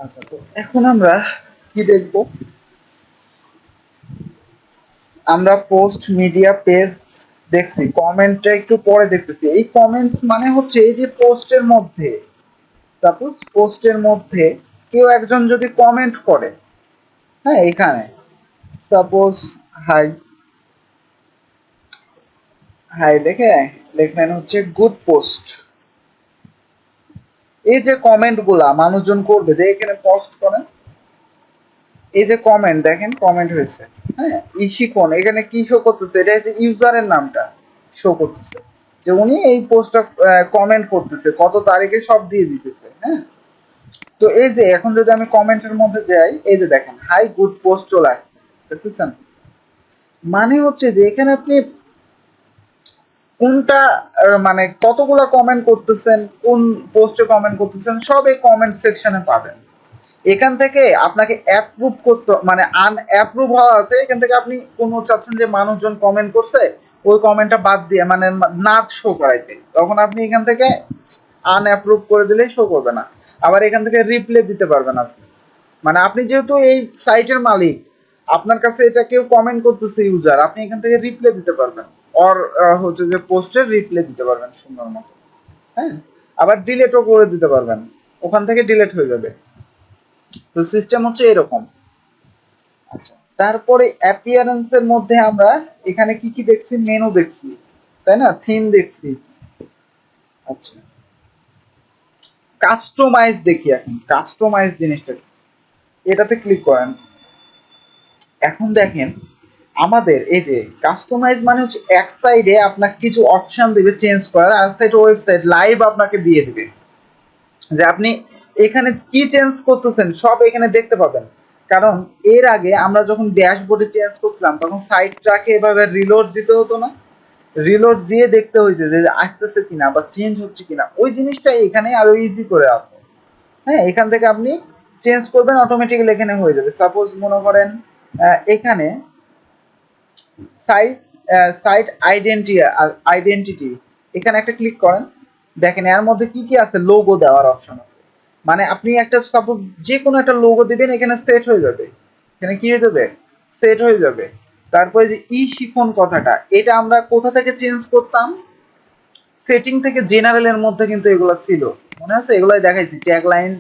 আচ্ছা, তো এখন আমরা কি দেখব? আমরা পোস্ট মিডিয়া পেজ দেখছি, কমেন্টটা একটু পরে দেখতেছি। এই কমেন্টস মানে হচ্ছে এই যে পোস্টের মধ্যে, সাপোজ পোস্টের মধ্যে কেউ একজন যদি কমেন্ট করে, হ্যাঁ, এখানে সাপোজ হাই, হাই লিখে লিখলেন হচ্ছে গুড পোস্ট। এই যে কমেন্ট গুলা মানুষজন করবে, যে এখানে পোস্ট করেন, এই যে কমেন্ট দেখেন, কমেন্ট হয়েছে, হ্যাঁ, ইশিকন এখানে কি শো করতেছে? এটা হচ্ছে ইউজারের নামটা শো করতেছে, যে উনি এই পোস্টটা কমেন্ট করতেছে, কত তারিখে সব দিয়ে দিতেছে, হ্যাঁ। তো এই যে এখন যদি আমি কমেন্টের মধ্যে যাই, এই যে দেখেন হাই গুড পোস্ট চলে আসছে, দেখতেছেন? মানে হচ্ছে যে এখানে আপনি কোনটা মানে কতগুলা কমেন্ট করতেছেন, কোন পোস্টে কমেন্ট করতেছেন, সব এই কমেন্ট সেকশনে পাবেন। এখান থেকে আপনাকে অ্যাপ্রুভ করতে, মানে আনঅ্যাপ্রুভ হওয়া আছে, এখান থেকে আপনি কোনো চাচ্ছেন যে মানুষজন কমেন্ট করছে, ওই কমেন্টটা বাদ দিয়ে মানে না শো করাইতে, তখন আপনি এখান থেকে আনঅ্যাপ্রুভ করে দিলেই শো করবে না। আবার এখান থেকে রিপ্লে দিতে পারবেন আপনি, মানে আপনি যেহেতু এই সাইটের মালিক, আপনার কাছে এটা কেউ কমেন্ট করতেছে ইউজার, আপনি এখান থেকে রিপ্লে দিতে পারবেন, অর হচ্ছে যে পোস্টের রিপ্লে দিতে পারবেন সুন্দর মতো, হ্যাঁ। আবার ডিলেটও করে দিতে পারবেন, ওখান থেকে ডিলেট হয়ে যাবে। তো সিস্টেম হচ্ছে এরকম। আচ্ছা, তারপরে অ্যাপিয়ারেন্স এর মধ্যে আমরা এখানে কি কি দেখছি? মেনু দেখছি, তাই না? থিম দেখছি। আচ্ছা, কাস্টমাইজ দেখি। এখন কাস্টমাইজ জিনিসটা কি? এটাতে ক্লিক করেন। এখন দেখেন আমাদের এই যে কাস্টমাইজ মানে হচ্ছে এক সাইডে আপনাকে কিছু অপশন দিবে চেঞ্জ করার, আর সাইডে ওয়েবসাইট লাইভ আপনাকে দিয়ে দিবে, যে আপনি এখানে কি চেঞ্জ করতেছেন সব এখানে দেখতে পাবেন। কারণ এর আগে আমরা যখন ড্যাশবোর্ডে চেঞ্জ করছিলাম, তখন সাইটটাকে এভাবে রিলোড দিতে হতো না, রিলোড দিয়ে দেখতে হয়েছে যে আসতেছে কিনা বা চেঞ্জ হচ্ছে কিনা, ওই জিনিসটা এখানে আরো ইজি করে আছে, হ্যাঁ। এখান থেকে আপনি চেঞ্জ করবেন, অটোমেটিক্যালি এখানে হয়ে যাবে। সাপোজ মনে করেন এখানে সাইজ সাইট আইডেন্টিটি, এখানে একটা ক্লিক করেন, দেখেন এর মধ্যে কি কি আছে, লোগো দেওয়ার অপশন আছে। মানে আপনি একটা সাপোজ যে কোনো একটা লোগো দিবেন, এখানে সেট হয়ে যাবে, এখানে কি হয়ে যাবে, সেট হয়ে যাবে। তারপরে যে ই শিফন কথাটা, এটা আমরা কোথা থেকে চেঞ্জ করতাম? সেটিং থেকে জেনারেলের মধ্যে কিন্তু এগুলো ছিল, মনে আছে? এগুলাই দেখাইছি, ট্যাগ লাইন,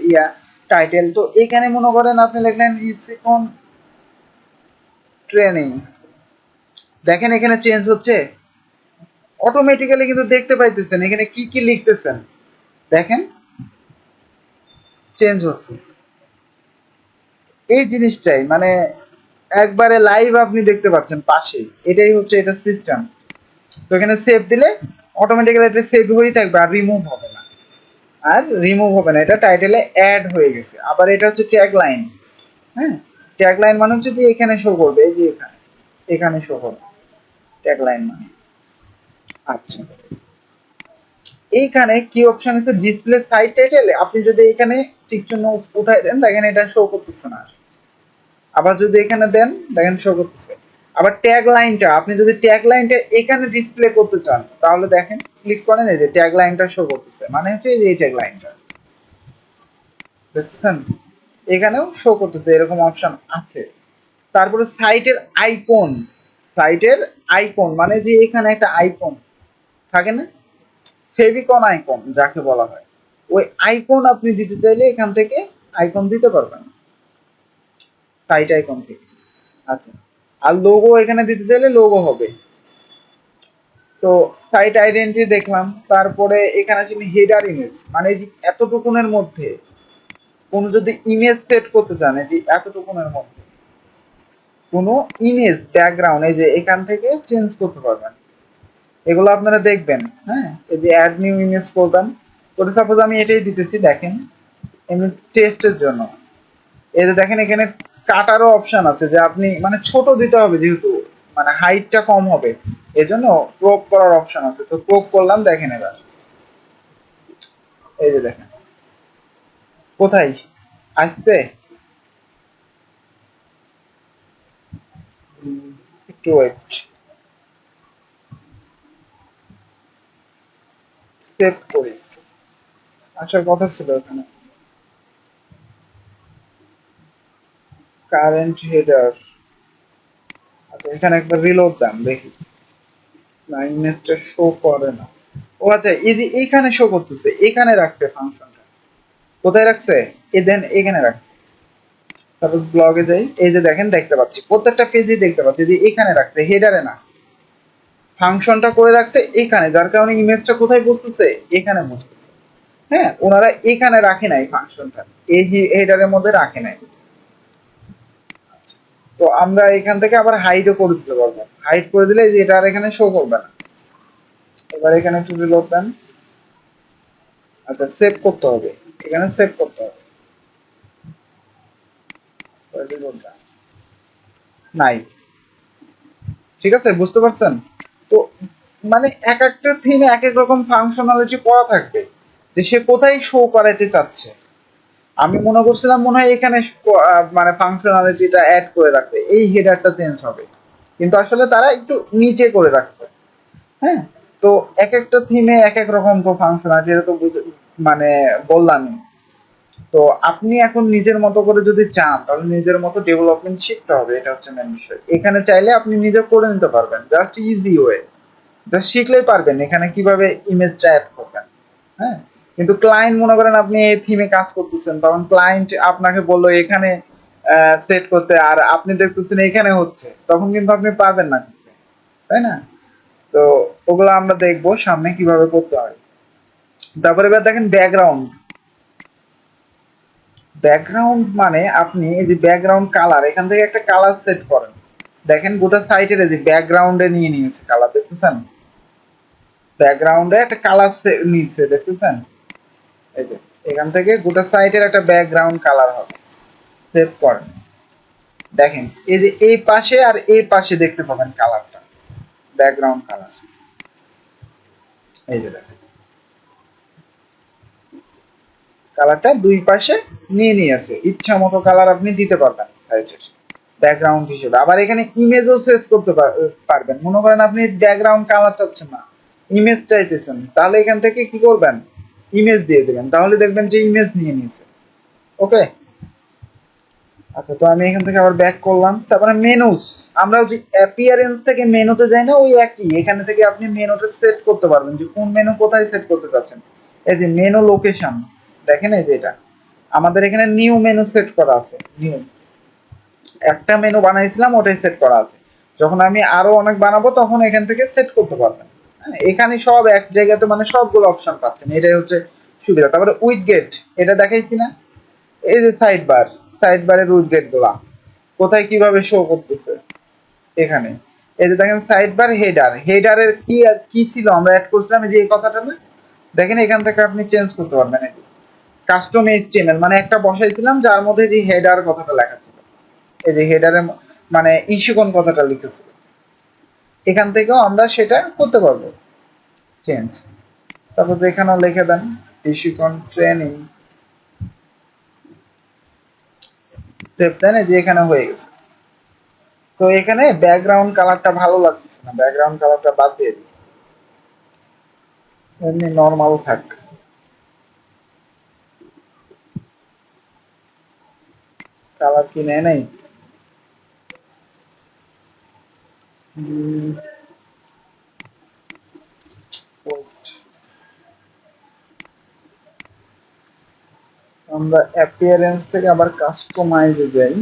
ইয়া, টাইটেল। তো এখানে মনে করেন আপনি লিখলেন ই শিফন ট্রেনিং, দেখেন এখানে চেঞ্জ হচ্ছে অটোমেটিক্যালি, কিন্তু দেখতে পাইতেছেন এখানে কি কি লিখতেছেন, দেখেন চেঞ্জ হচ্ছে। এই জিনিসটাই মানে একবারে লাইভ আপনি দেখতে পাচ্ছেন পাশে, এটাই হচ্ছে এটা সিস্টেম। তো এখানে সেভ দিলে অটোমেটিক্যালি এটা সেভ হয়েই থাকবে, আর রিমুভ হবে না, আর রিমুভ হবে না, এটা টাইটেলে অ্যাড হয়ে গেছে। আবার এটা হচ্ছে ট্যাগ লাইন, হ্যাঁ। ট্যাগ লাইন মানে হচ্ছে যে এখানে শো করবে, এই যে এখানে, এখানে শো করবে ট্যাগ লাইন মানে। আচ্ছা, এইখানে কি অপশন আছে? ডিসপ্লে সাইট টাইটেল, আপনি যদি এখানে টিক চিহ্ন উঠাই দেন, দেখেন এটা শো করতেছে না। আবার যদি এখানে দেন, দেখেন শো করতেছে। আবার ট্যাগ লাইনটা, আপনি যদি ট্যাগ লাইনটা এখানে ডিসপ্লে করতে চান, তাহলে দেখেন ক্লিক করেন, এই যে ট্যাগ লাইনটা শো করতেছে, মানে হচ্ছে এই যে এই ট্যাগ লাইনটা, দেখছেন? এখানেও শো করতেছে, এরকম অপশন আছে। তারপরে সাইটের আইকন, সাইটের আইকন মানে যে এখানে একটা আইকন থাকে না, ফেভিকন আইকন যাকে বলা হয়, ওই আইকন আপনি দিতে চাইলে এখান থেকে আইকন দিতে পারবেন, সাইট আইকন থেকে। আচ্ছা, আর লোগো এখানে দিতে চাইলে লোগো হবে। তো সাইট আইডেন্টিটি দেখলাম। তারপরে এখানে আসলে হেডার ইমেজ, মানে এই যে এতটুকুনের মধ্যে কোনো যদি ইমেজ সেট করতে চান, এই যে এতটুকুনের মধ্যে কোনো ইমেজ ব্যাকগ্রাউন্ড, এই যে এখান থেকে চেঞ্জ করতে পারবেন। এগুলো আপনারা দেখবেন, হ্যাঁ। এই যে অ্যাড নিউ ইমেজ করবেন, করে সাপোজ আমি এটাই দিতেছি, দেখেন এমনি টেস্টের জন্য। এই যে দেখেন এখানে কাটারও অপশন আছে, যে আপনি মানে ছোট দিতে হবে, যেহেতু মানে হাইটটা কম হবে, এজন্য ক্রপ করার অপশন আছে। তো ক্রপ করলাম, দেখেন এবার এই যে দেখেন কোথায় আসছে। একটু ওয়েট, সেভ করি, আসার কথা ছিল এখানে। Current header. আচ্ছা এখানে একটা রিলোড দেন দেখি, না ইমেজটা শো করে না। ও আচ্ছা এই যে এইখানে শো করতেছে, এখানে রাখছে ফাংশনটা। কোথায় রাখছে? এ দেন এখানে রাখছে। সাপোজ ব্লগে যাই, এই যে দেখেন দেখতে পাচ্ছি প্রত্যেকটা পেজে দেখতে পাচ্ছি যে এখানে রাখছে, হেডারে না। ফাংশনটা করে রাখছে এখানে, যার কারণে ইমেজটা কোথায় বসতেছে? এখানে বসতেছে। হ্যাঁ, ওনারা এখানে রাখে নাই ফাংশনটা, এই হেডারের মধ্যে রাখে নাই। আচ্ছা, তো আমরা এখান থেকে আবার হাইডও করে দিতে পারবো। হাইড করে দিলে যে এটা আর এখানে শো করবে না। এবার এখানে একটু রিলোড দেন। আচ্ছা সেভ করতে হবে, এখানে সেভ করতে হবে। রিলোড দেন, নাই। ঠিক আছে, বুঝতে পারছেন? তো মানে এক একটা থিমে এক এক রকম ফাংশনালিটি করা থাকবে, যে সে কোথায় শো করাইতে চাচ্ছে। আমি মনে করছিলাম মনে হয় এখানে মানে ফাংশনালিটিটা অ্যাড করে রাখছে, এই হেডারটা চেঞ্জ হবে, কিন্তু আসলে তারা একটু নিচে করে রাখছে। হ্যাঁ, তো এক একটা থিমে এক এক রকম তো ফাংশনালিটি, এটা তো মানে বললামই। তো আপনি এখন নিজের মতো করে যদি চান, তাহলে নিজের মতো ডেভেলপমেন্ট শিখতে হবে, এটা হচ্ছে মেন বিষয়। এখানে চাইলে আপনি নিজে করে নিতে পারবেন, জাস্ট ইজি ওয়ে, জাস্ট শিখলেই পারবেন এখানে কিভাবে ইমেজটা অ্যাড করবেন। হ্যাঁ, কিন্তু ক্লায়েন্ট মনে করেন আপনি এই থিমে কাজ করতেছেন, তখন ক্লায়েন্ট আপনাকে বললো এখানে সেট করতে, আর আপনি দেখতেছেন এখানে হচ্ছে, তখন কিন্তু আপনি পারবেন না করতে, তাই না? তো ওগুলো আমরা দেখবো সামনে কিভাবে করতে হয়। তারপরে এবার দেখেন ব্যাকগ্রাউন্ড। ব্যাকগ্রাউন্ড মানে আপনি এই যে ব্যাকগ্রাউন্ড কালার, এখান থেকে একটা কালার সেট করেন। দেখেন গোটা সাইটের এই যে ব্যাকগ্রাউন্ডে নিয়ে নিয়েছে কালার, দেখতেছেন? ব্যাকগ্রাউন্ডে একটা কালার নিচ্ছে, দেখতেছেন? এই যে এখান থেকে গোটা সাইটের একটা ব্যাকগ্রাউন্ড কালার হবে। সেভ করেন, দেখেন এই যে এই পাশে আর এই পাশে দেখতে পাবেন কালারটা, ব্যাকগ্রাউন্ড কালার। এই যে দেখেন কালারটা দুই পাশে নিয়ে নিয়েছে, ইচ্ছা মতো কালার আপনি দিতে পারবেন সাইটের ব্যাকগ্রাউন্ড হিসেবে। আবার এখানে ইমেজও সেট করতে পারবেন। মনে করেন আপনি ব্যাকগ্রাউন্ড কালার চাচ্ছেন না, ইমেজ চাইতেছেন, তাহলে এখান থেকে কি করবেন? ইমেজ দিয়ে দেবেন, তাহলে দেখবেন যে ইমেজ নিয়ে নিয়েছে। ওকে। আচ্ছা, তো আমি এখান থেকে আবার ব্যাক করলাম। তারপরে মেনুস, আমরা যে অ্যাপিয়ারেন্স থেকে মেনুতে যাই না, ওই একই, এখানে থেকে আপনি মেনুটা সেট করতে পারবেন যে কোন মেনু কোথায় সেট করতে চাচ্ছেন। এই যে মেনু লোকেশন, দেখেন এই যে এটা আমাদের এখানে নিউ মেনু সেট করা আছে। নিউ একটা মেনু বানাইছিলাম, ওটাই সেট করা আছে। যখন আমি আরো অনেক বানাবো তখন এখান থেকে সেট করতে পারবেন। হ্যাঁ, এখানে সব এক জায়গাতে মানে সবগুলো অপশন পাচ্ছেন, এটাই হচ্ছে সুবিধা। তারপরে উইডগেট, এটা দেখাইছি না? এই যে সাইড বার, সাইড বারের উইডগেট গুলা কোথায় কিভাবে শো করতেছে এখানে। এই যে দেখেন সাইড বার হেডার, হেডারের কি কি ছিল আমরা অ্যাড করছিলাম, এই যে এই কথাটা না, দেখেন এখান থেকে আপনি চেঞ্জ করতে পারবেন। এই যে কাস্টম এইচটিএমএল মানে একটা বসাইছিলাম যার মধ্যে যে হেডার কথাটা লেখা ছিল, এই যে হেডারে মানে ইস্যুকন কথাটা লিখেছিল, এখান থেকেও আমরা সেটা করতে পারবো চেঞ্জ। সাপোজ এখানেও লিখে দেন ইস্যুকন ট্রেনিং, সেভ দেন, যে এখানে হয়ে গেছে। তো এখানে ব্যাকগ্রাউন্ড কালারটা ভালো লাগতেছে না, ব্যাকগ্রাউন্ড কালারটা বাদ দিয়ে দিই, এমনি নর্মাল থাক। কালার কি নেয় নাই? আমরা অ্যাপিয়ারেন্স থেকে আবার কাস্টমাইজে যাই।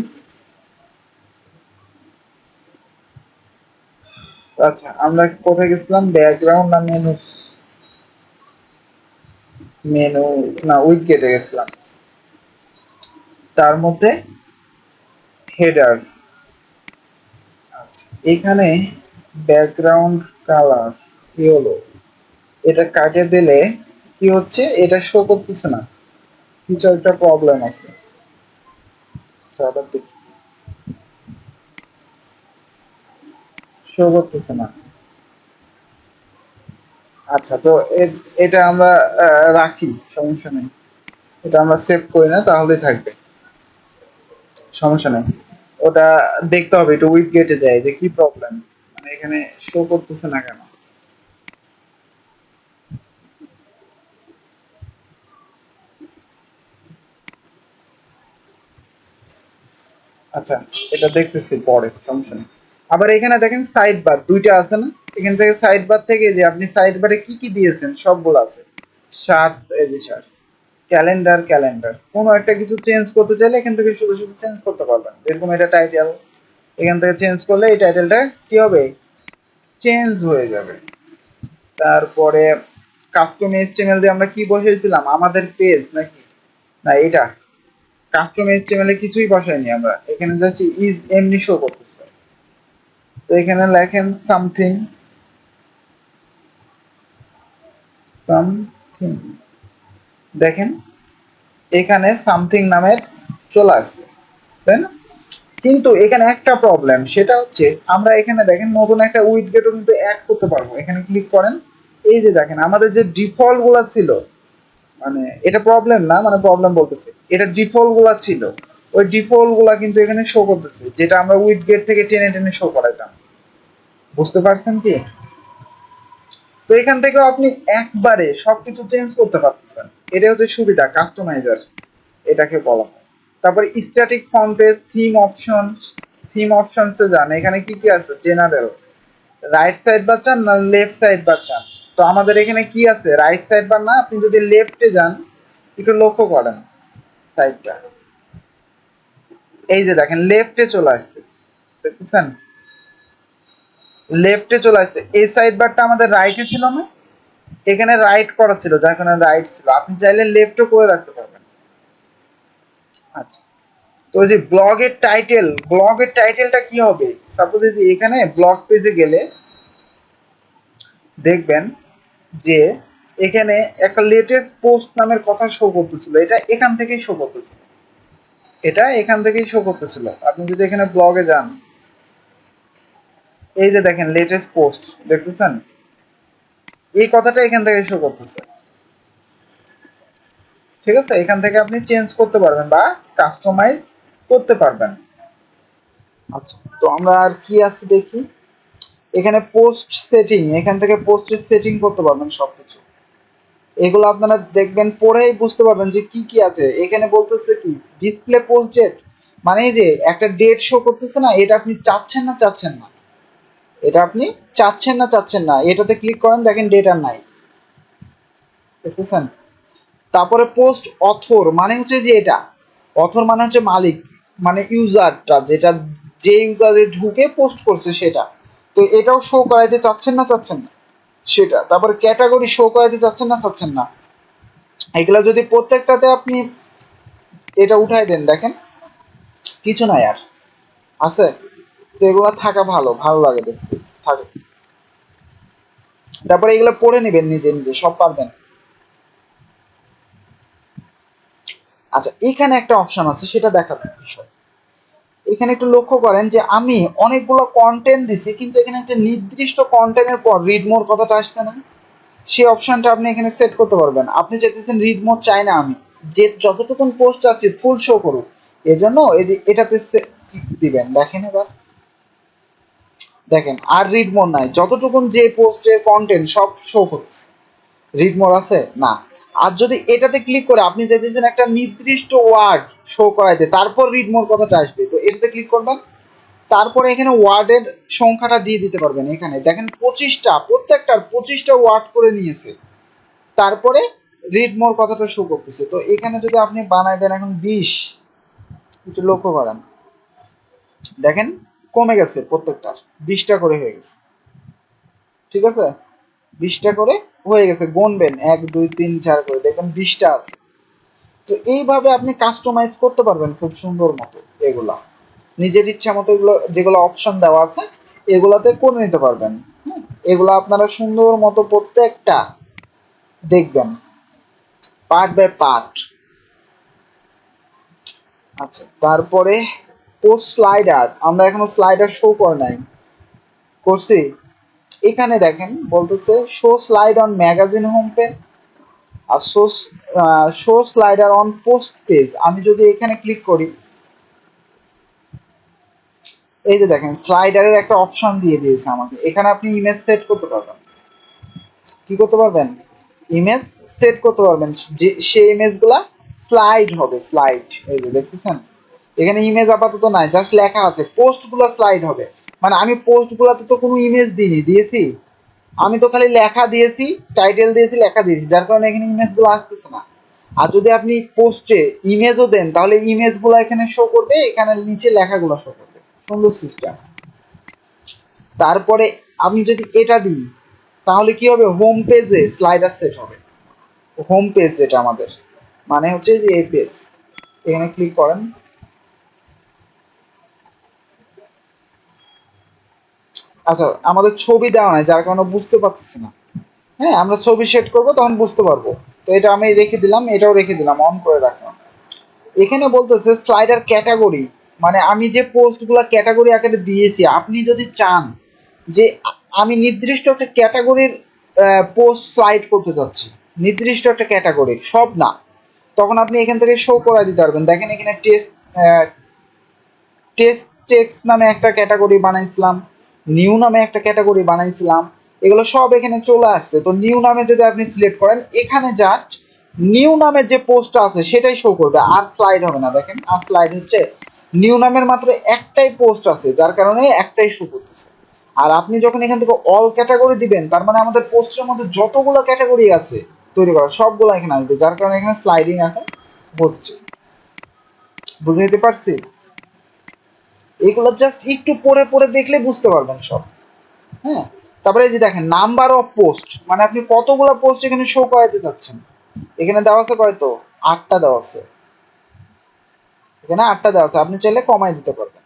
আচ্ছা, আমরা কোথায় গেছিলাম? ব্যাকগ্রাউন্ড না মেনু? মেনু না, উইডগেটে গেছিলাম। তার মধ্যে হেডার। আচ্ছা, এখানে ব্যাকগ্রাউন্ড কালার কি হলো, এটা কাটে দিলে কি হচ্ছে, এটা শো করতেছে না, কিছু একটা প্রবলেম আছে। আচ্ছা আবার দেখি, শো করতেছে না। আচ্ছা, তো এটা আমরা রাখি, সমস্যা নেই, এটা আমরা সেভ করি না, তাহলেই থাকবে, সমস্যা নেই। ওটা দেখতে হবে, একটু উইডগেটে যায় যে কি প্রবলেম, মানে এখানে শো করতেছে না কেন। আচ্ছা, এটা দেখতেছি পরে, সমস্যা নেই। আবার এখানে দেখেন সাইড বার দুইটা আছে না, এখান থেকে সাইড বার থেকে যে আপনি সাইড বারে কি কি দিয়েছেন সবগুলো আছে। সার্চ, এই যে সার্চ, ক্যালেন্ডার, ক্যালেন্ডার কোনো একটা কিছু চেঞ্জ করতে চাইলে এখান থেকে শুধু শুধু চেঞ্জ করতে পারবেন। এরকম এটা টাইটেল, এখান থেকে চেঞ্জ করলে এই টাইটেলটা কি হবে, চেঞ্জ হয়ে যাবে। তারপরে কাস্টম এইচটিএমএল দিয়ে আমরা কি বসিয়েছিলাম, আমাদের পেজ নাকি, না এটা কাস্টম এইচটিএমএল এ কিছুই বসাইনি আমরা, এখানে জাস্ট ইজ এমনি শো করতেছে। তো এখানে লেখেন সামথিং, সামথিং, দেখেন এখানে সামথিং নামের চলে আসছে, তাই না? কিন্তু এখানে একটা প্রবলেম, সেটা হচ্ছে আমরা এখানে দেখেন নতুন একটা উইডগেটও কিন্তু অ্যাড করতে পারবো। এখানে ক্লিক করেন, এই যে দেখেন আমাদের যে ডিফল্ট গুলা ছিল, মানে এটা প্রবলেম না, মানে প্রবলেম বলতেছে, এটা ডিফল্ট গুলা ছিল, ওই ডিফল্ট গুলা কিন্তু এখানে শো করতেছে, যেটা আমরা উইডগেট থেকে টেনে টেনে শো করাইতাম। বুঝতে পারছেন কি? তো এখান থেকেও আপনি একবারে সবকিছু চেঞ্জ করতে পারতেছেন, এটা হচ্ছে সুবিধা কাস্টমাইজার এটাকে বলা হয়। তারপরে static font page, theme option, theme অপশনসে যান, এখানে কি কি আছে, জেনারেল, রাইট সাইড বার চান না লেফট সাইড বার চান। তো আমাদের এখানে কি আছে, রাইট সাইড বার না, আপনি যদি লেফটে যান একটু লক্ষ্য করেন সাইডটা, এই যে দেখেন লেফটে চলে আসছে, দেখতেছেন লেফটে চলে আসছে। এই সাইড বারটা আমাদের রাইটে ছিল না, এখানে রাইট করা ছিল, যার কারণে রাইট ছিল, আপনি চাইলে লেফটও করে রাখতে পারবেন। আচ্ছা, তো যে ব্লগের টাইটেল, ব্লগের টাইটেলটা কি হবে, সাপোজ যে এখানে ব্লগ পেজে গেলে দেখবেন যে এখানে একটা লেটেস্ট পোস্ট নামের কথা শো করতেছিল, এটা এখান থেকেই শো করতেছিল, এটা এখান থেকেই শো করতেছিল। আপনি যদি এখানে ব্লগে যান, এই যে দেখেন লেটেস্ট পোস্ট, দেখতেছেন এই কথাটা এখান থেকে শো করতেছে। ঠিক আছে, এখান থেকে আপনি চেঞ্জ করতে পারবেন বা কাস্টমাইজ করতে পারবেন। আচ্ছা, তো আমরা আর কি আছে দেখি, এখানে পোস্ট সেটিং, এখান থেকে পোস্টের সেটিং করতে পারবেন সবকিছু। এগুলো আপনারা দেখবেন পড়েই বুঝতে পারবেন যে কি কি আছে। এখানে বলতেছে কি ডিসপ্লে পোস্ট ডেট, মানে এই যে একটা ডেট শো করতেছে না, এটা আপনি চাচ্ছেন না চাচ্ছেন না, এটা আপনি চাচ্ছেন না চাচ্ছেন না, এটাতে ক্লিক করেন, দেখেন ডেট আর নাই, দেখতেছেন। তারপরে পোস্ট অথর, মানে হচ্ছে যে এটা অথর মানে হচ্ছে মালিক, মানে ইউজারটা, যেটা যে ইউজারে ঢুকে পোস্ট করছে সেটা। তো এটাও শো করাইতে চাচ্ছেন না চাচ্ছেন না সেটা। তারপরে ক্যাটাগরি শো করাইতে চাচ্ছেন না চাচ্ছেন না, এগুলা যদি প্রত্যেকটাতে আপনি এটা উঠাই দেন, দেখেন কিছু নাই আর আছে। তো এগুলো থাকা ভালো, ভালো লাগে দেখতে, থাকে। তারপরে এগুলো পড়ে নেবেন নিজে নিজে, সব পারবেন। আচ্ছা, এখানে একটা অপশন আছে, সেটা দেখার বিষয়। এখানে একটু লক্ষ্য করেন যে আমি অনেকগুলো কন্টেন্ট দিছি, কিন্তু এখানে একটা নির্দিষ্ট কন্টেন্টের পর রিড মোর কথাটা আসছে না, সেই অপশনটা আপনি এখানে সেট করতে পারবেন। আপনি চাইতেছেন রিড মোর চাই না আমি, যে যতটুকুন পোস্ট আছে ফুল শো করুক, এজন্য এটাতে দিবেন। দেখেন এবার, দেখেন আর রিড মোর নাই, যতটুকুন যে পোস্টের কন্টেন্ট সব শো করতেছে। রিড মোর আছে না। আর যদি এটাতে ক্লিক করে আপনি চাইতেছেন একটা নির্দিষ্ট ওয়ার্ড শো করাইতে, তারপর রিড মোর কথাটা আসবে, তো এটাতে ক্লিক করবেন। তারপরে এখানে ওয়ার্ডের সংখ্যাটা দিয়ে দিতে পারবেন। এখানে দেখেন 25টা, প্রত্যেকটার 25টা ওয়ার্ড করে নিয়েছে, তারপরে রিড মোর কথাটা শো করতেছে। তো এখানে যদি আপনি বানাই দেন এখন 20, একটু লক্ষ্য করেন, দেখেন কমে গেছে, প্রত্যেকটার 20টা করে হয়ে গেছে। ঠিক আছে, 20টা করে হয়ে গেছে, গুনবেন 1 2 3 4 করে, দেখবেন 20টা আছে। তো এইভাবে আপনি কাস্টমাইজ করতে পারবেন খুব সুন্দর মতো, এগুলা নিজের ইচ্ছা মতো, এগুলো যেগুলো অপশন দেওয়া আছে এগুলাতে করে নিতে পারবেন। এগুলো আপনারা সুন্দর মতো প্রত্যেকটা দেখবেন পার্ট বাই পার্ট। আচ্ছা, তারপরে পোস্ট স্লাইডার, আমরা এখনো স্লাইডার শো করে নাই, করছি। এখানে দেখেন বলতেছে show slide on magazine home page আর show slider on post page. আমি যদি এখানে ক্লিক করি, এই যে দেখেন স্লাইডারের একটা অপশন দিয়ে দিয়েছে আমাকে, এখানে আপনি ইমেজ সেট করতে পারবেন। কি করতে পারবেন, ইমেজ সেট করতে পারবেন, যে সেই ইমেজগুলা স্লাইড হবে, স্লাইড, এই যে দেখতেছেন এখানে ইমেজ আপাতত নাই, জাস্ট লেখা আছে। পোস্টগুলো স্লাইড হবে, মানে আমি পোস্টগুলোতে তো কোনো ইমেজ দিয়েছি, আমি তো খালি লেখা দিয়েছি, টাইটেল দিয়েছি, লেখা দিয়েছি, যার কারণে এখানে ইমেজগুলো আসতেছে না। আর যদি আপনি পোস্টে ইমেজও দেন তাহলে ইমেজগুলো এখানে শো করবে, এখানে নিচে লেখাগুলো শো করবে। সুন্দর সিস্টেম। তারপরে আমি যদি এটা দিই তাহলে কি হবে, হোম পেজে স্লাইডার সেট হবে। হোম পেজ যেটা আমাদের মানে হচ্ছে যে এই পেজ, এখানে ক্লিক করেন। আচ্ছা, আমাদের ছবি দেওয়া নাই যার কারণে বুঝতে পারতেছি না। হ্যাঁ, আমরা ছবি সেট করব তখন বুঝতে পারবো। তো এটা আমি রেখে দিলাম, এটাও রেখে দিলাম, অন করে রাখলাম। এখানে বলতেছে স্লাইডার ক্যাটাগরি, মানে আমি যে পোস্টগুলো ক্যাটাগরি আকারে দিয়েছি, আপনি যদি চান যে আমি নির্দিষ্ট একটা ক্যাটাগরির পোস্ট স্লাইড করতে যাচ্ছি, নির্দিষ্ট একটা ক্যাটাগরির, সব না, তখন আপনি এখান থেকে শো করে দিতে পারবেন। দেখেন এখানে টেস্ট টেস্ট টেক্সট নামে একটা ক্যাটাগরি বানাইছিলাম, নিউ নামে একটা ক্যাটাগরি বানাইছিলাম, এগুলো সব এখানে চলে আসছে। তো নিউ নামে যদি আপনি সিলেক্ট করেন, এখানে জাস্ট নিউ নামের যে পোস্টটা আছে সেটাই শো করবে, আর স্লাইড হবে না। দেখেন আর স্লাইড হচ্ছে, নিউ নামের মাত্র একটাই পোস্ট আছে যার কারণে একটাই শো করতেছে। আর আপনি যখন এখান থেকে অল ক্যাটাগরি দিবেন, তার মানে আমাদের পোস্টের মধ্যে যতগুলো ক্যাটাগরি আছে তৈরি করা, সবগুলো এখানে আসবে, যার কারণে এখানে স্লাইডিং এখন হচ্ছে। বুঝতে পারছি? এগুলো জাস্ট একটু পড়ে পড়ে দেখলে বুঝতে পারবেন সব। হ্যাঁ, তারপরে এই যে দেখেন নাম্বার অফ পোস্ট, মানে আপনি কতগুলো পোস্ট এখানে শো করাতে চাচ্ছেন। এখানে দেওয়া আছে কয়তো, 8টা দেওয়া আছে, এখানে 8টা দেওয়া আছে, আপনি চাইলে কমাই দিতে পারবেন।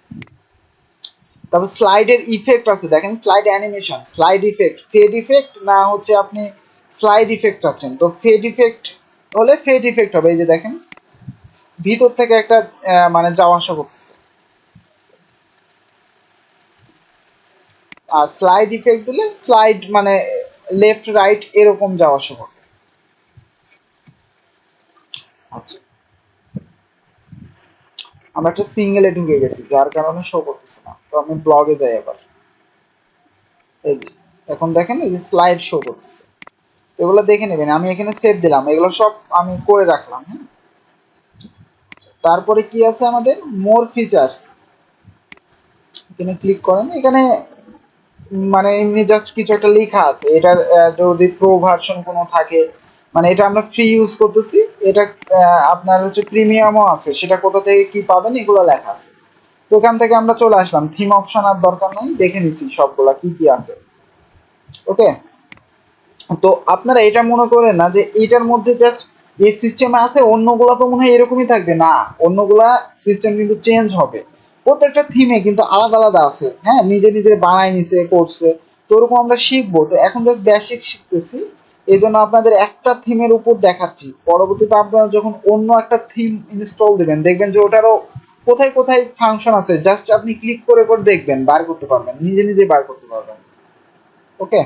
তারপর স্লাইডের ইফেক্ট আছে, দেখেন slide animation, slide effect, fade effect, না হচ্ছে আপনি স্লাইড ইফেক্ট চাচ্ছেন। তো ফেড ইফেক্ট হলে ফেড ইফেক্ট হবে। এই যে দেখেন ভিতর থেকে একটা মানে যাওয়া আসা করতেছে। আর স্লাইড ইফেক্ট দিলে স্লাইড মানে লেফট রাইট এরকম যাওয়া আসা করবে। আচ্ছা, আমরা একটা সিঙ্গেলে ঢুকে গেছি যার কারণে শো করতেছে না। তো আমি ব্লগে যাই এবার। এই যে এখন দেখেন এই যে স্লাইড শো করতেছে, এগুলো দেখে নেবেন। আমি এখানে সেভ দিলাম, এগুলো সব আমি করে রাখলাম। হ্যাঁ, তারপরে কি আছে আমাদের, মোর ফিচার্স, এখানে ক্লিক করেন। এখানে মানে এমনি জাস্ট কিছু একটা লেখা আছে, এটার যদি প্রো ভার্সন কোনো থাকে, মানে এটা আমরা ফ্রি ইউজ করতেছি, এটা আপনার হচ্ছে প্রিমিয়ামও আছে, সেটা কোথা থেকে কি পাবেন এগুলো লেখা আছে। তো এখান থেকে আমরা চলে আসলাম, থিম অপশন আর দরকার নাই, দেখে নিছি সবগুলা কি কি আছে। ওকে, তো আপনারা এটা মনে করেন না যে এটার মধ্যে জাস্ট এই সিস্টেমে আছে, অন্যগুলা তো মনে হয় এরকমই থাকবে, না, অন্যগুলা সিস্টেম কিন্তু চেঞ্জ হবে। প্রত্যেকটা থিমে কিন্তু আলাদা আলাদা আছে। হ্যাঁ, নিজে নিজে বানাই নিছে, করছে। তো ওরকম আমরা শিখবো, তো এখন জাস্ট বেসিক শিখতেছি, এই জন্য আপনাদের একটা থিমের উপর দেখাচ্ছি। পরবর্তীতে আপনারা যখন অন্য একটা থিম ইনস্টল দিবেন, দেখবেন যে ওটারও কোথায় কোথায় ফাংশন আছে, জাস্ট আপনি ক্লিক করে করে দেখবেন, বার করতে পারবেন, নিজে নিজে বার করতে পারবেন। ওকে,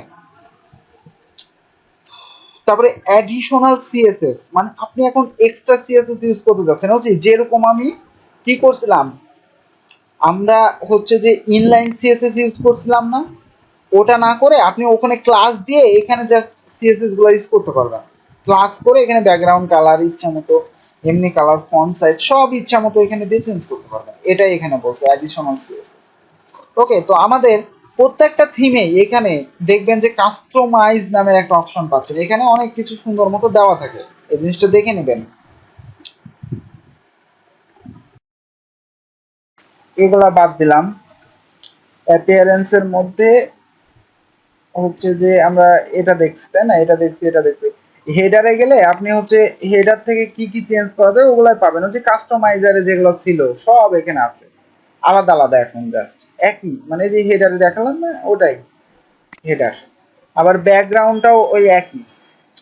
তারপরে অ্যাডিশনাল সিএসএস, মানে আপনি এখন এক্সট্রা সিএসএস ইউজ করতে যাচ্ছেন। হচ্ছে যেরকম আমি কি করছিলাম, আমরা হচ্ছে যে ইনলাইন সিএসএস ইউজ করছিলাম না, ওটা না করে আপনি ওখানে ক্লাস দিয়ে এখানে জাস্ট সিএসএস গুলো ইউজ করতে পারবেন। ক্লাস করে এখানে ব্যাকগ্রাউন্ড কালার ইচ্ছা মতো, এমনি কালার, ফন্ট সাইজ সব ইচ্ছা মতো এখানে দিয়ে চেঞ্জ করতে পারবেন। এটাই এখানে বলছে অ্যাডিশনাল সিএসএস। ওকে, তো আমাদের প্রত্যেকটা থিমে এখানে দেখবেন যে কাস্টমাইজ নামের একটা অপশন পাচ্ছেন, এখানে অনেক কিছু সুন্দর মতো দেওয়া থাকে, এই জিনিসটা দেখে নেবেন। এগুলা বাদ দিলাম। অ্যাপিয়ারেন্স এর মধ্যে হচ্ছে যে আমরা এটা দেখছি, তাই না, এটা দেখছি, এটা দেখছি। হেডারে গেলে আপনি হচ্ছে হেডার থেকে কি কি চেঞ্জ করা যায় ওগুলাই পাবেন। হচ্ছে কাস্টমাইজারে যেগুলো ছিল সব এখানে আছে, আলাদা আলাদা। এখন জাস্ট একই, মানে যে হেডারে দেখালাম না ওটাই হেডার। আবার ব্যাকগ্রাউন্ডটাও ওই একই।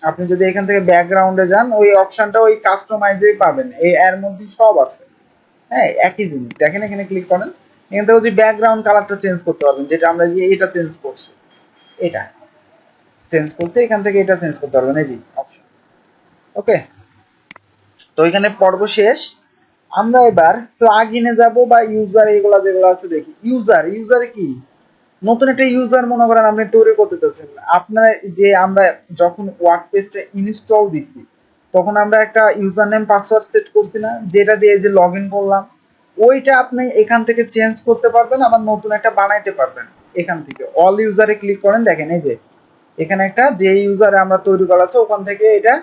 আপনি যদি এখান থেকে ব্যাকগ্রাউন্ডে যান, ওই অপশনটা ওই কাস্টমাইজেই পাবেন, এই এর মধ্যে সব আছে। হ্যাঁ, একই জিনিস। দেখেন এখানে ক্লিক করেন, এখান থেকে হচ্ছে ব্যাকগ্রাউন্ড কালারটা চেঞ্জ করতে পারবেন, যেটা আমরা যে এটা চেঞ্জ করছি, এটা চেঞ্জ করছি, এখান থেকে এটা চেঞ্জ করতে পারবেন, এই যে অপশন। ওকে, তো এখানে পর্ব শেষ। আমরা এবার প্লাগ ইনে যাবো বা ইউজার, এগুলা যেগুলো আছে দেখি। ইউজার, ইউজারে কি, নতুন একটা ইউজার মনে করেন আপনি তৈরি করতে চাচ্ছেন। আপনার যে আমরা যখন ওয়ার্ডপ্রেসটা ইনস্টল দিছি, তখন আমরা একটা ইউজার নেম পাসওয়ার্ড সেট করছি না, যেটা দিয়ে যে লগ ইন করলাম, ওইটা আপনি এখান থেকে চেঞ্জ করতে পারবেন, আবার নতুন একটা বানাইতে পারবেন এখান থেকে। অল ইউজারে ক্লিক করেন, দেখেন এই যে এখানে একটা যে ইউজারে আমরা তৈরি করা আছে ওখান থেকে এটা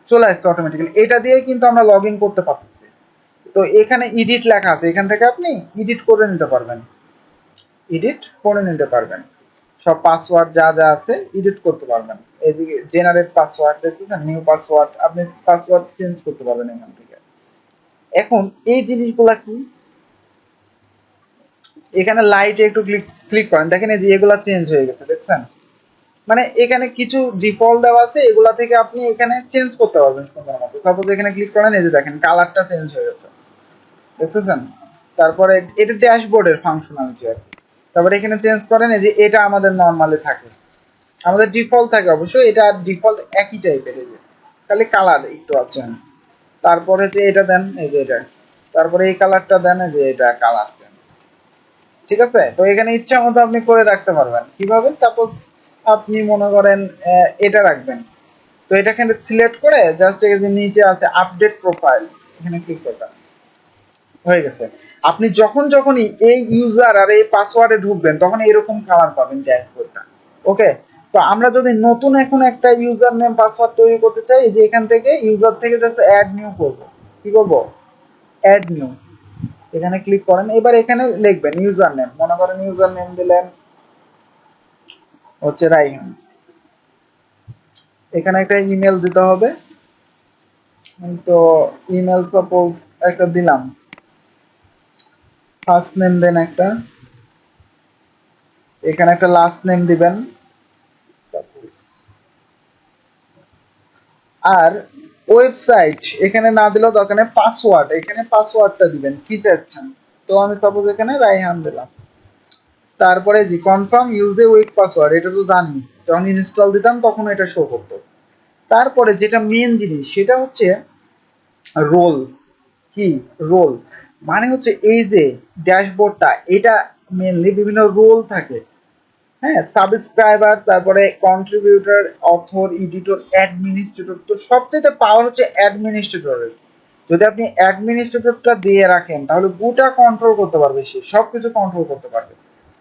চলে আসছে অটোমেটিক্যালি। এটা দিয়ে কিন্তু আমরা লগ ইন করতে পারতেছি। তো এখানে এডিট লেখা আছে, এখান থেকে আপনি এডিট করে নিতে পারবেন, এডিট করে নিতে পারবেন সব পাসওয়ার্ড যা যা আছে এডিট করতে পারবেন। এদিকে জেনারেট পাসওয়ার্ড, দেখতেছেন নিউ পাসওয়ার্ড, আপনি পাসওয়ার্ড চেঞ্জ করতে পারবেন এখান থেকে। এখন এই জিনিসগুলা কি, এখানে লাইটে একটু ক্লিক ক্লিক করেন, দেখেন এই যে এগুলা চেঞ্জ হয়ে গেছে, দেখছেন? মানে এখানে কিছু ডিফল্ট দেওয়া আছে, এগুলা থেকে আপনি এখানে চেঞ্জ করতে পারবেন সুন্দর মতো। সাপোজ এখানে ক্লিক করেন, এই যে দেখেন কালারটা চেঞ্জ হয়ে গেছে, দেখতেছেন? তারপরে এটা ড্যাশবোর্ডের ফাংশনালিটি আর কি। তারপরে এখানে চেঞ্জ করেন, এই যে এটা আমাদের নরমালি থাকে, আমাদের ডিফল্ট থাকে অবশ্যই, এটা ডিফল্ট একই টাইপের, এই যে খালি কালার একটু চেঞ্জ। তারপরে যে এটা দেন, এই যে এটা, তারপরে এই কালারটা দেন, এই যে এটা কালার চেঞ্জ, ঠিক আছে? তো এখানে ইচ্ছা মতো আপনি করে রাখতে পারবেন। কিভাবে? সাপোজ আপনি মনে করেন এটা রাখবেন, তো এটা এখানে সিলেক্ট করে জাস্ট এই যে নিচে আছে আপডেট প্রোফাইল, এখানে ক্লিক করবেন, হয়ে গেছে। আপনি যখন যখনই এই ইউজার আর এই পাসওয়ার্ডে ঢুকবেন তখন এরকম কালার পাবেন ড্যাশবোর্ডটা। ওকে, তো আমরা যদি নতুন এখন একটা ইউজার নেম পাসওয়ার্ড তৈরি করতে চাই, যে এখান থেকে ইউজার থেকে জাস্ট অ্যাড নিউ করব। কি করব? অ্যাড নিউ, এখানে ক্লিক করেন। এবার এখানে লিখবেন ইউজার নেম, মনে করেন ইউজার নেম দিলেন হচ্ছে রাইহান। এখানে একটা ইমেল দিতে হবে, তো ইমেল সাপোজ একটা দিলাম, ফার্স্ট নেম দেন একটা, এখানে একটা লাস্ট নেম দিবেন, আর ওয়েবসাইট এখানে না দিলেও দরকার নেই, পাসওয়ার্ড এখানে পাসওয়ার্ডটা দিবেন কি চাচ্ছেন। তো আমি সাপোজ এখানে রাইহান দিলাম। তারপরে জি confirm use a weak password, এটা তো জানি, যখন ইনস্টল দিতাম তখন এটা শো করতো। তারপরে যেটা মেন জিনিস সেটা হচ্ছে রোল। কি রোল? মানে হচ্ছে এই যে ড্যাশবোর্ডটা, এটা মেনলি বিভিন্ন রোল থাকে, হ্যাঁ, সাবস্ক্রাইবার, তারপরে কন্ট্রিবিউটর, অথর, এডিটর, অ্যাডমিনিস্ট্রেটর। তো সবচেয়ে পাওয়ার হচ্ছে অ্যাডমিনিস্ট্রেটরের। যদি আপনি অ্যাডমিনিস্ট্রেটরটা দিয়ে রাখেন তাহলে গোটা কন্ট্রোল করতে পারবে, সে সবকিছু কন্ট্রোল করতে পারবে।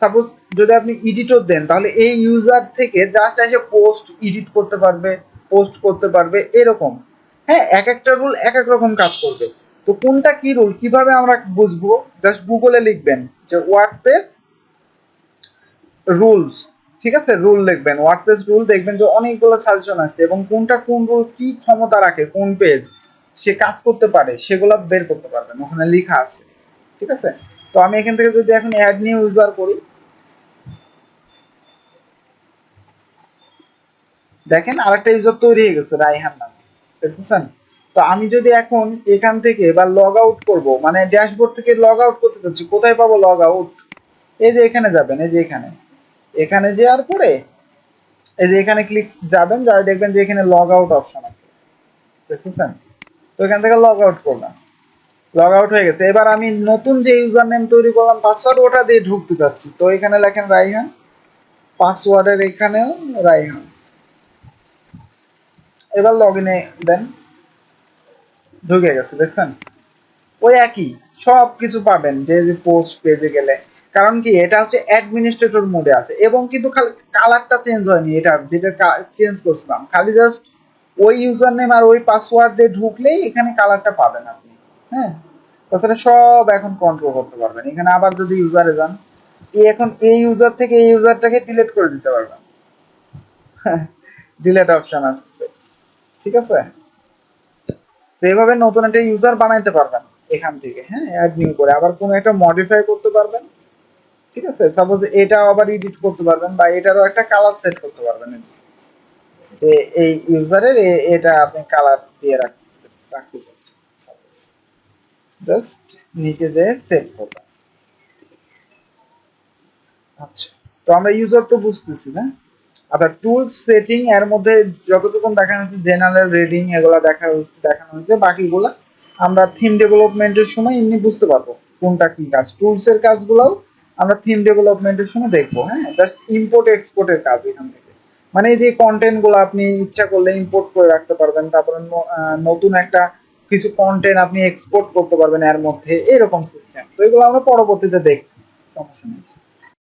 সাপোজ যদি আপনি এডিটর দেন তাহলে এই ইউজার থেকে জাস্ট এসে পোস্ট এডিট করতে পারবে, পোস্ট করতে পারবে, এরকম। হ্যাঁ, এক একটা রুল এক এক রকম কাজ করবে। তো কোনটা কি রুল কিভাবে আমরা বুঝবো? জাস্ট গুগলে লিখবেন যে ওয়ার্ডপ্রেস রুলস, ঠিক আছে? রুল লিখবেন, ওয়ার্ডপ্রেস রুল, দেখবেন যে অনেকগুলো সাজেশন আসছে এবং কোনটা কোন রুল কি ক্ষমতা রাখে, কোন পেজ সে কাজ করতে পারে সেগুলো বের করতে পারবেন, ওখানে লেখা আছে, ঠিক আছে? তো আমি এখান থেকে যদি এখন অ্যাড নিউ ইউজার করি, দেখেন আরেকটা ইউজার তৈরি হয়ে গেছে রাইহান নামে, দেখতেছেন? তো আমি যদি এখন এখান থেকে বা লগ আউট করবো, মানে ড্যাশবোর্ড থেকে লগ আউট করতে চাচ্ছি, কোথায় পাবো লগ আউট? এই যে এখানে যাবেন, এই যে এখানে, এখানে যাওয়ার পরে এই যে এখানে ক্লিক যাবেন, যাই দেখবেন যে এখানে লগ আউট অপশন আছে, দেখতেছেন? তো এখান থেকে লগ আউট করলাম, লগ আউট হয়ে গেছে। এবার আমি নতুন যে ইউজার নেম তৈরি করলাম পাসওয়ার্ড, ওটা দিয়ে ঢুকতে চাচ্ছি, তো এখানে লেখেন রাইহান, পাসওয়ার্ডের এখানেও রাইহান, এবার লগ ইনে দেন, ঢুকে গেছে, দেখছেন? ওই একই সব কিছু পাবেন যে যে পোস্ট পেজে গেলে। কারণ কি এটা হচ্ছে অ্যাডমিনিস্ট্রেটর মোডে আছে, এবং কিন্তু খালি কালারটা চেঞ্জ হয়নি, এটা যেটা চেঞ্জ করছিলাম খালি জাস্ট ওই ইউজার নেম আর ওই পাসওয়ার্ড দিয়ে ঢুকলেই এখানে কালারটা পাবেন আপনি। হ্যাঁ, তাছাড়া সব এখন কন্ট্রোল করতে পারবেন। এখানে আবার যদি ইউজারে যান, এখন এই ইউজার থেকে এই ইউজারটাকে ডিলিট করে দিতে পারবেন, ডিলিট অপশন আসছে, ঠিক আছে? তো এইভাবে নতুন একটা ইউজার বানাইতে পারবেন এখান থেকে, হ্যাঁ, অ্যাড নিউ করে। আবার কোনো একটা মডিফাই করতে পারবেন, ঠিক আছে? সাপোজ এটা আবার এডিট করতে পারবেন, বা এটারও একটা কালার সেট করতে পারবেন, যে এই ইউজারের এটা আপনি কালার দিয়ে রাখতে চাচ্ছেন, জাস্ট নিচে যে সেভ করবেন। আচ্ছা, তো আমরা ইউজার তো বুঝতেছি না। আচ্ছা, টুল সেটিং এর মধ্যে যতটুকু দেখানো হয়েছে, জেনারেল রিডিং এগুলো দেখানো হয়েছে, বাকিগুলা আমরা থিম ডেভেলপমেন্টের সময় এমনি বুঝতে পারবো কোনটা কি কাজ। টুলস এর কাজগুলোও আমরা থিম ডেভেলপমেন্টের সময় দেখবো, হ্যাঁ, জাস্ট ইম্পোর্ট এক্সপোর্টের কাজ এখান থেকে। মানে এই যে কন্টেন্ট গুলো আপনি ইচ্ছা করলে ইম্পোর্ট করে রাখতে পারবেন, তারপরে নতুন একটা কিছু কন্টেন্ট আপনি এক্সপোর্ট করতে পারবেন এর মধ্যে, এরকম সিস্টেম। তো এগুলো আমরা পরবর্তীতে দেখছি, সমস্যা নেই।